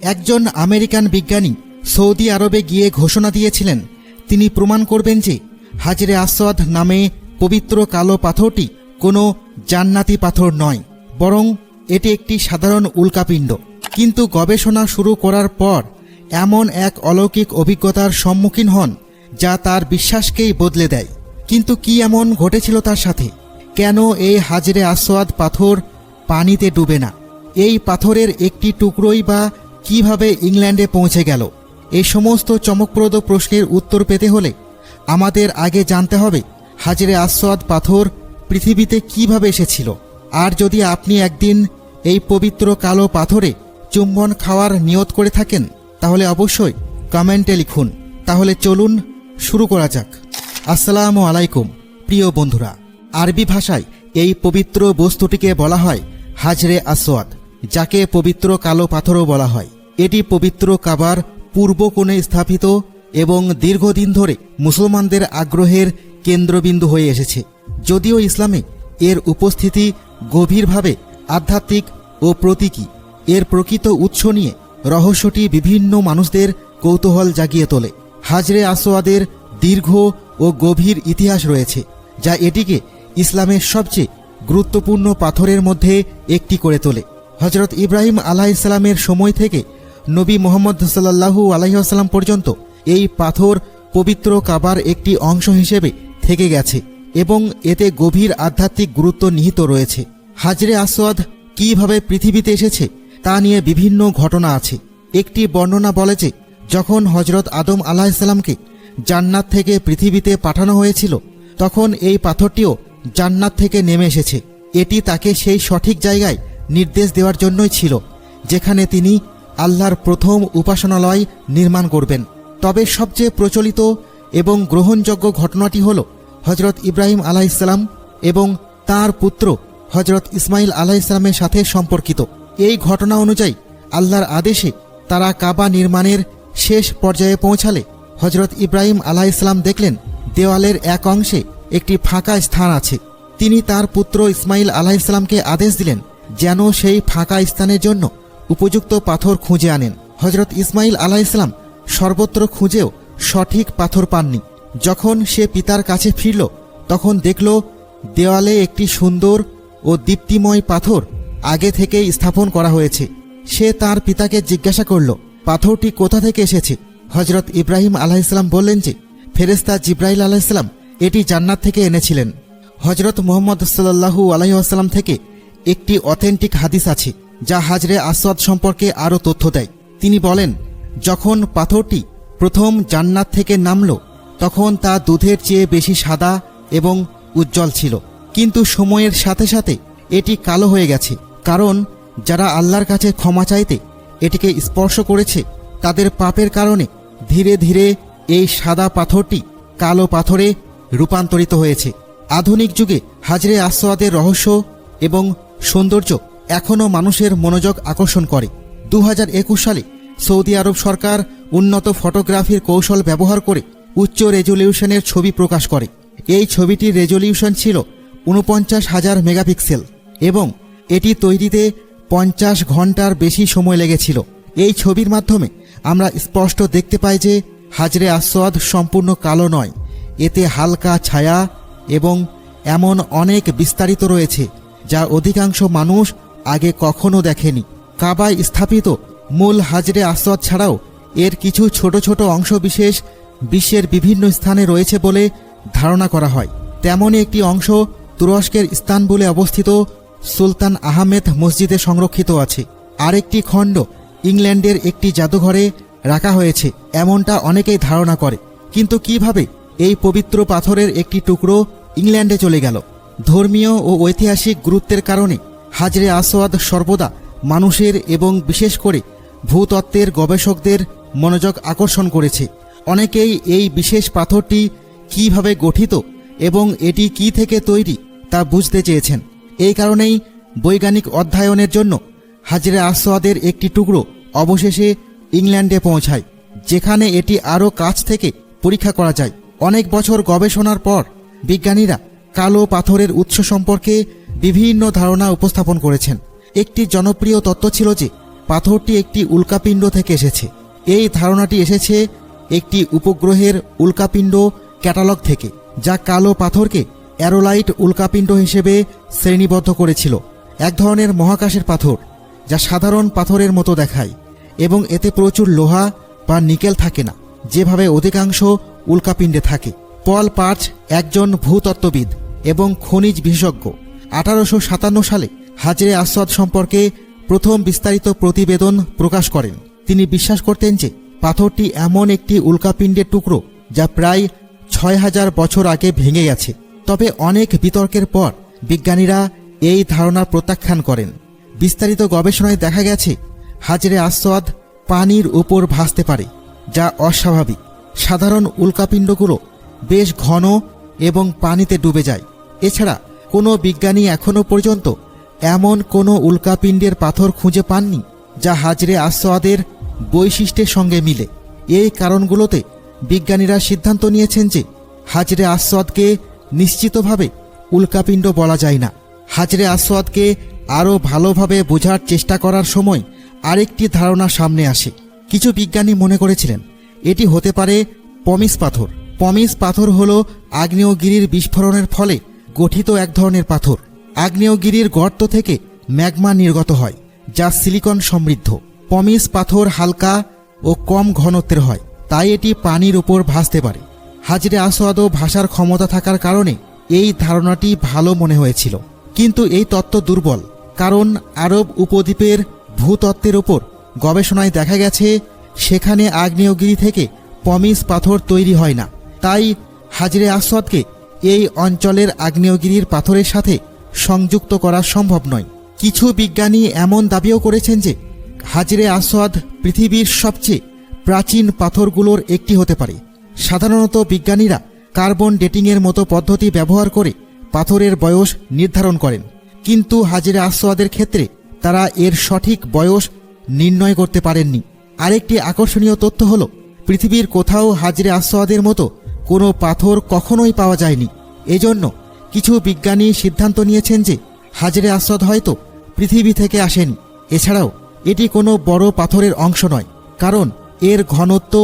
একজন আমেরিকান বিজ্ঞানী সৌদি আরবে গিয়ে ঘোষণা দিয়েছিলেন তিনি প্রমাণ করবেন যে হাজরে আসওয়াদ নামে পবিত্র কালো পাথরটি কোনো জান্নাতি পাথর নয়, বরং এটি একটি সাধারণ উল্কাপিণ্ড। কিন্তু গবেষণা শুরু করার পর এমন এক অলৌকিক অভিজ্ঞতার সম্মুখীন হন যা তার বিশ্বাসকেই বদলে দেয়। কিন্তু কি এমন ঘটেছিল তার সাথে? কেন এই হাজরে আসওয়াদ পাথর পানিতে ডুবে না? এই পাথরের একটি টুকরোই বা কিভাবে ইংল্যান্ডে পৌঁছে গেল? এই সমস্ত চমকপ্রদ প্রশ্নের উত্তর পেতে হলে আমাদের আগে জানতে হবে হাজরে আসওয়াদ পাথর পৃথিবীতে কিভাবে এসেছিল। আর যদি আপনি একদিন এই পবিত্র কালো পাথরে চুম্বন খাওয়ার নিয়ত করে থাকেন তাহলে অবশ্যই কমেন্টে লিখুন। তাহলে চলুন শুরু করা যাক। আসসালামু আলাইকুম প্রিয় বন্ধুরা। আরবি ভাষায় এই পবিত্র বস্তুটিকে বলা হয় হাজরে আসওয়াদ, যাকে পবিত্র কালো পাথরও বলা হয়। এটি পবিত্র কাবার পূর্ব কোণে স্থাপিত এবং দীর্ঘদিন ধরে মুসলমানদের আগ্রহের কেন্দ্রবিন্দু হয়ে এসেছে। যদিও ইসলামে এর উপস্থিতি গভীরভাবে আধ্যাত্মিক ও প্রতীকী, এর প্রকৃত উৎস নিয়ে রহস্যটি বিভিন্ন মানুষদের কৌতূহল জাগিয়ে তোলে। হাজরে আসওয়াদের দীর্ঘ ও গভীর ইতিহাস রয়েছে, যা এটিকে ইসলামের সবচেয়ে গুরুত্বপূর্ণ পাথরের মধ্যে একটি করে তোলে। হজরত ইব্রাহিম আলাইহিসসালামের সময় থেকে নবী মুহাম্মদ সাল্লাল্লাহু আলাইহি ওয়াসাল্লাম পর্যন্ত এই পাথর পবিত্র কাবার একটি অংশ হিসেবে থেকে গেছে এবং এতে গভীর আধ্যাত্মিক গুরুত্ব নিহিত রয়েছে। হাজরে আসওয়াদ কিভাবে পৃথিবীতে এসেছে তা নিয়ে বিভিন্ন ঘটনা আছে। একটি বর্ণনা বলে যে যখন হজরত আদম আলাইহিসসালামকে জান্নাত থেকে পৃথিবীতে পাঠানো হয়েছিল তখন এই পাথরটিও জান্নাত থেকে নেমে এসেছে। এটি তাকে সেই সঠিক জায়গায় নির্দেশ দেওয়ার জন্যই ছিল যেখানে তিনি আল্লাহর প্রথম উপাসনালয় নির্মাণ করবেন। তবে সবচেয়ে প্রচলিত এবং গ্রহণযোগ্য ঘটনাটি হল হজরত ইব্রাহিম আলাইহিসসালাম এবং তাঁর পুত্র হজরত ইসমাইল আলাইহিসসালামের সাথে সম্পর্কিত। এই ঘটনা অনুযায়ী আল্লাহর আদেশে তারা কাবা নির্মাণের শেষ পর্যায়ে পৌঁছালে হজরত ইব্রাহিম আলাইহিসসালাম দেখলেন দেওয়ালের এক অংশে একটি ফাঁকা স্থান আছে। তিনি তার পুত্র ইসমাইল আলাইহিসসালামকে আদেশ দিলেন যেন সেই ফাঁকা স্থানের জন্য উপযুক্ত পাথর খুঁজে আনেন। হজরত ইসমাইল আলাইহিসসালাম সর্বত্র খুঁজেও সঠিক পাথর পাননি। যখন সে পিতার কাছে ফিরল তখন দেখল দেওয়ালে একটি সুন্দর ও দীপ্তিময় পাথর আগে থেকেই স্থাপন করা হয়েছে। সে তার পিতাকে জিজ্ঞাসা করল পাথরটি কোথা থেকে এসেছে। হজরত ইব্রাহিম আলাইহিসসালাম বললেন যে ফেরেশতা জিব্রাইল আলাইহিসসালাম এটি জান্নাত থেকে এনেছিলেন। হজরত মুহাম্মদ সাল্লাল্লাহু আলাইহি ওয়াসাল্লাম থেকে একটি অথেন্টিক হাদিস আছে যা হাজরে আসওয়াদ সম্পর্কে আরও তথ্য দেয়। তিনি বলেন যখন পাথরটি প্রথম জান্নাত থেকে নামল তখন তা দুধের চেয়ে বেশি সাদা এবং উজ্জ্বল ছিল, কিন্তু সময়ের সাথে সাথে এটি কালো হয়ে গেছে, কারণ যারা আল্লাহর কাছে ক্ষমা চাইতে এটিকে স্পর্শ করেছে তাদের পাপের কারণে ধীরে ধীরে এই সাদা পাথরটি কালো পাথরে রূপান্তরিত হয়েছে। আধুনিক যুগে হাজরে আসওয়াদের রহস্য এবং সৌন্দর্য এখনও মানুষের মনোযোগ আকর্ষণ করে। 2021 সালে সৌদি আরব সরকার উন্নত ফটোগ্রাফির কৌশল ব্যবহার করে উচ্চ রেজলিউশনের ছবি প্রকাশ করে। এই ছবিটির রেজলিউশন ছিল 49,000 মেগাপিক্সেল এবং এটি তৈরিতে 50 ঘন্টার বেশি সময় লেগেছিল। এই ছবির মাধ্যমে আমরা স্পষ্ট দেখতে পাই যে হাজরে আসওয়াদ সম্পূর্ণ কালো নয়, এতে হালকা ছায়া এবং এমন অনেক বিস্তারিত রয়েছে যা অধিকাংশ মানুষ আগে কখনো দেখেনি। কাবায় স্থাপিত মূল হাজরে আসওয়াদ ছাড়াও এর কিছু ছোট ছোট অংশবিশেষ বিশ্বের বিভিন্ন স্থানে রয়েছে বলে ধারণা করা হয়। তেমনই একটি অংশ তুরস্কের ইস্তানবুলে অবস্থিত সুলতান আহমেদ মসজিদে সংরক্ষিত আছে। আরেকটি খণ্ড ইংল্যান্ডের একটি জাদুঘরে রাখা হয়েছে এমনটা অনেকেই ধারণা করে। কিন্তু কিভাবে এই পবিত্র পাথরের একটি টুকরো ইংল্যান্ডে চলে গেল? ধর্মীয় ও ঐতিহাসিক গুরুত্বের কারণে হাজরে আসওয়াদ সর্বদা মানুষের এবং বিশেষ করে ভূতত্ত্বের গবেষকদের মনোযোগ আকর্ষণ করেছে। অনেকেই এই বিশেষ পাথরটি কিভাবে গঠিত এবং এটি কি থেকে তৈরি তা বুঝতে চেয়েছেন। এই কারণেই বৈজ্ঞানিক অধ্যয়নের জন্য হাজরে আসওয়াদের একটি টুকরো অবশেষে ইংল্যান্ডে পৌঁছায়, যেখানে এটি আরও কাছ থেকে পরীক্ষা করা যায়। অনেক বছর গবেষণার পর বিজ্ঞানীরা কালো পাথরের উৎস সম্পর্কে বিভিন্ন ধারণা উপস্থাপন করেছেন। একটি জনপ্রিয় তত্ত্ব ছিল যে পাথরটি একটি উল্কাপিণ্ড থেকে এসেছে। এই ধারণাটি এসেছে একটি উপগ্রহের উল্কাপিণ্ড ক্যাটালগ থেকে, যা কালো পাথরকে অ্যারোলাইট উল্কাপিণ্ড হিসেবে শ্রেণীবদ্ধ করেছিল। এক ধরনের মহাকাশের পাথর যা সাধারণ পাথরের মতো দেখায় এবং এতে প্রচুর লোহা বা নিকেল থাকে না, যেভাবে অধিকাংশ উল্কাপিণ্ডে থাকে। পল পার্চ একজন ভূতত্ত্ববিদ এবং খনিজ বিশেষজ্ঞ 1857 সালে হাজরে আসওয়াদ সম্পর্কে প্রথম বিস্তারিত প্রতিবেদন প্রকাশ করেন। তিনি বিশ্বাস করতেন যে পাথরটি এমন একটি উল্কাপিণ্ডের টুকরো যা প্রায় 6000 বছর আগে ভেঙে গেছে। তবে অনেক বিতর্কের পর বিজ্ঞানীরা এই ধারণা প্রত্যাখ্যান করেন। বিস্তারিত গবেষণায় দেখা গেছে হাজরে আসওয়াদ পানির উপর ভাসতে পারে, যা অস্বাভাবিক। সাধারণ উল্কাপিণ্ডগুলো বেশ ঘন এবং পানিতে ডুবে যায়। এছাড়া কোনো বিজ্ঞানী এখনও পর্যন্ত এমন কোনো উল্কাপিণ্ডের পাথর খুঁজে পাননি যা হাজরে আসওয়াদের বৈশিষ্ট্যের সঙ্গে মিলে। এই কারণগুলোতে বিজ্ঞানীরা সিদ্ধান্ত নিয়েছেন যে হাজরে আসওয়াদকে নিশ্চিতভাবে উল্কাপিণ্ড বলা যায় না। হাজরে আসওয়াদকে আরও ভালোভাবে বোঝার চেষ্টা করার সময় আরেকটি ধারণা সামনে আসে। কিছু বিজ্ঞানী মনে করেছিলেন এটি হতে পারে পমিস পাথর। পমিস পাথর হল আগ্নেয়গিরির বিস্ফোরণের ফলে গঠিত এক ধরনের পাথর। আগ্নেয়গিরির গর্ত থেকে ম্যাগমা নির্গত হয়, যা সিলিকন সমৃদ্ধ। পমিস পাথর হালকা ও কম ঘনত্বের হয়, তাই এটি পানির উপর ভাসতে পারে। হাজরে আসওয়াদও ভাসার ক্ষমতা থাকার কারণে এই ধারণাটি ভালো মনে হয়েছিল। কিন্তু এই তত্ত্ব দুর্বল, কারণ আরব উপদ্বীপের ভূতত্ত্বের ওপর গবেষণায় দেখা গেছে সেখানে আগ্নেয়গিরি থেকে পমিস পাথর তৈরি হয় না। তাই হাজরে আসওয়াদকে এই অঞ্চলের আগ্নেয়গিরির পাথরের সাথে সংযুক্ত করা সম্ভব নয়। কিছু বিজ্ঞানী এমন দাবিও করেছেন যে হাজরে আসওয়াদ পৃথিবীর সবচেয়ে প্রাচীন পাথরগুলোর একটি হতে পারে। সাধারণত বিজ্ঞানীরা কার্বন ডেটিংয়ের মতো পদ্ধতি ব্যবহার করে পাথরের বয়স নির্ধারণ করেন, কিন্তু হাজরে আসওয়াদের ক্ষেত্রে তারা এর সঠিক বয়স নির্ণয় করতে পারেননি। আরেকটি আকর্ষণীয় তথ্য হল পৃথিবীর কোথাও হাজরে আসওয়াদের মতো কোনো পাথর কখনোই পাওয়া যায়নি। এজন্য কিছু বিজ্ঞানী সিদ্ধান্ত নিয়েছেন যে হাজরে আসওয়াদ হয়তো পৃথিবী থেকে আসেনি। এছাড়াও এটি কোনো বড় পাথরের অংশ নয়, কারণ এর ঘনত্ব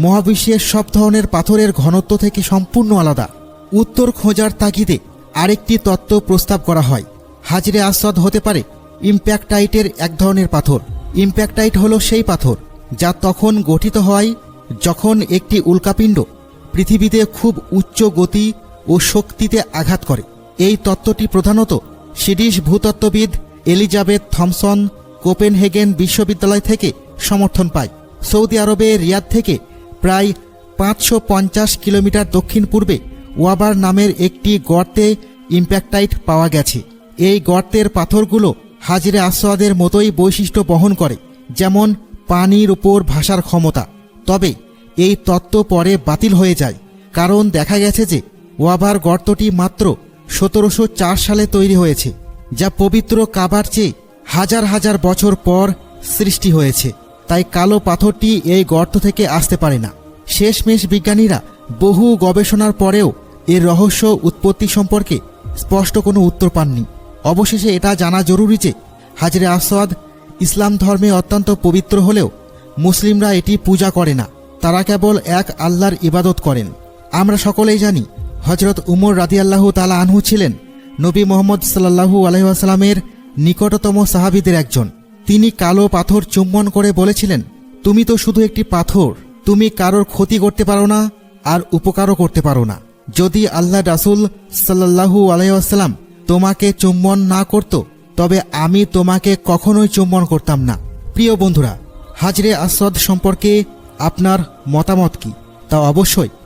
মহাবিশ্বের সব ধরনের পাথরের ঘনত্ব থেকে সম্পূর্ণ আলাদা। উত্তর খোঁজার তাগিদে আরেকটি তত্ত্ব প্রস্তাব করা হয়। হাজরে আসওয়াদ হতে পারে ইম্প্যাক্টাইটের এক ধরনের পাথর। ইম্প্যাক্টাইট হল সেই পাথর যা তখন গঠিত হয় যখন একটি উল্কাপিণ্ড পৃথিবীতে খুব উচ্চ গতি ও শক্তিতে আঘাত করে। এই তত্ত্বটি প্রধানত সুইডিশ ভূতত্ত্ববিদ এলিজাবেথ থমসন কোপেনহেগেন বিশ্ববিদ্যালয় থেকে সমর্থন পায়। সৌদি আরবে রিয়াদ থেকে প্রায় 550 কিলোমিটার দক্ষিণ পূর্বে ওয়াবার নামের একটি গর্তে ইম্প্যাক্টাইট পাওয়া গেছে। এই গর্তের পাথরগুলো হাজরে আসওয়াদের মতোই বৈশিষ্ট্য বহন করে, যেমন পানির উপর ভাসার ক্ষমতা। তবে এই তত্ত্ব পরে বাতিল হয়ে যায়, কারণ দেখা গেছে যে ওয়াবার গর্তটি মাত্র 1704 সালে তৈরি হয়েছে, যা পবিত্র কাবার চেয়ে হাজার হাজার বছর পর সৃষ্টি হয়েছে। তাই কালো পাথরটি এই গর্ত থেকে আসতে পারে না। শেষমেশ বিজ্ঞানীরা বহু গবেষণার পরেও এর রহস্য উৎপত্তি সম্পর্কে স্পষ্ট কোনো উত্তর পাননি। অবশেষে এটা জানা জরুরি যে হাজরে আসওয়াদ ইসলাম ধর্মে অত্যন্ত পবিত্র হলেও মুসলিমরা এটি পূজা করে না, তারা কেবল এক আল্লাহর ইবাদত করেন। আমরা সকলেই জানি হজরত উমর রাদিয়াল্লাহু তাআলা আনহু ছিলেন নবী মুহাম্মদ সাল্লাল্লাহু আলাইহি ওয়াসাল্লামের নিকটতম সাহাবীদের একজন। তিনি কালো পাথর চুম্বন করে বলেছিলেন, তুমি তো শুধু একটি পাথর, তুমি কারোর ক্ষতি করতে পারো না আর উপকারও করতে পারো না। যদি আল্লাহ রাসূল সাল্লাল্লাহু আলাইহি ওয়াসাল্লাম তোমাকে চুম্বন না করত, তবে আমি তোমাকে কখনোই চুম্বন করতাম না। প্রিয় বন্ধুরা, হাজরে আসওয়াদ সম্পর্কে আপনার মতামত কি তা অবশ্যই